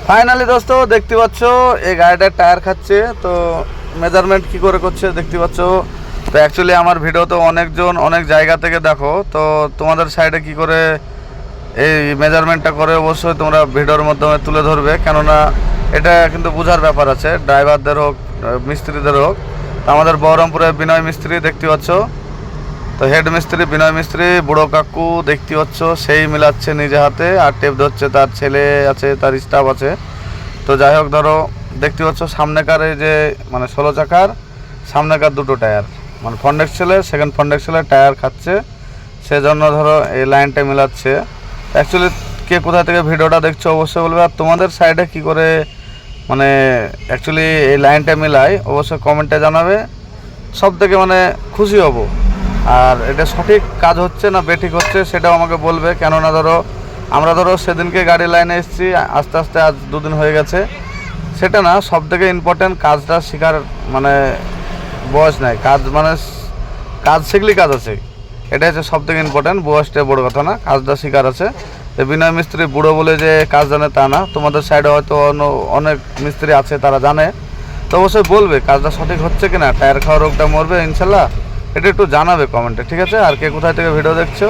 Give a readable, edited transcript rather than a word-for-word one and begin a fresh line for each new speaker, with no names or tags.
Finally দোস্ত দেখতে পাচ্ছ এই গাড়িটার টায়ার খাচ্ছে। তো মেজারমেন্ট কি করে করছে দেখতে পাচ্ছ। তো অ্যাকচুয়ালি আমার ভিডিও তো অনেকজন অনেক জায়গা থেকে দেখো, তো তোমাদের সাইডে কি করে এই মেজারমেন্টটা করে অবশ্যই তোমরা ভিডিওর মাধ্যমে তুলে ধরবে, কেননা এটা কিন্তু বোঝার ব্যাপার আছে, ড্রাইভারদের হোক মিস্ত্রিদের হোক। তো আমাদের বহরমপুরে বিনয় মিস্ত্রি দেখতে পাচ্ছ, তো হেড মিস্ত্রি বিনয় মিস্ত্রি বুড়ো কাকু দেখতে পাচ্ছ, সেই মিলাচ্ছে নিজে হাতে আর টেপ ধরছে, তার ছেলে আছে, তার স্টাফ আছে। তো যাই হোক ধরো দেখতে পাচ্ছ সামনেকার এই যে মানে 16 চাকার সামনেকার দুটো টায়ার মানে ফ্রন্ট এক্সেলের সেকেন্ড ফ্রন্ট এক্সেলের টায়ার খাচ্ছে, সেজন্য ধরো এই লাইনটা মিলাচ্ছে। অ্যাকচুয়ালি কে কোথা থেকে ভিডিওটা দেখছো অবশ্যই বলবে, আর তোমাদের সাইডে কি করে মানে অ্যাকচুয়ালি এই লাইনটা মিলাই অবশ্যই কমেন্টে জানাবে, সব থেকে মানে খুশি হব। আর এটা সঠিক কাজ হচ্ছে না বেঠিক হচ্ছে সেটাও আমাকে বলবে, কেননা ধরো আমরা ধরো সেদিনকে গাড়ি লাইনে এসেছি, আস্তে আস্তে আজ 2 দিন হয়ে গেছে, সেটা না, সব থেকে ইম্পর্টেন্ট কাজটা শেখার মানে বয়স নাই, কাজ মানে কাজ শিখলেই কাজ আছে, এটা হচ্ছে সব থেকে ইম্পর্টেন্ট, বয়সটা বড় কথা না, কাজটা শেখার আছে। বিনয় মিস্ত্রি বুড়ো বলে যে কাজ জানে তা না, তোমাদের সাইডে হয়তো অনেক মিস্ত্রি আছে তারা জানে, তো অবশ্যই বলবে কাজটা সঠিক হচ্ছে কিনা, টায়ার খাওয়া রোগটা মরবে ইনশাল্লাহ, এটা একটু জানাবে কমেন্টে, ঠিক আছে? আর কে কোথায় থেকে ভিডিও দেখছো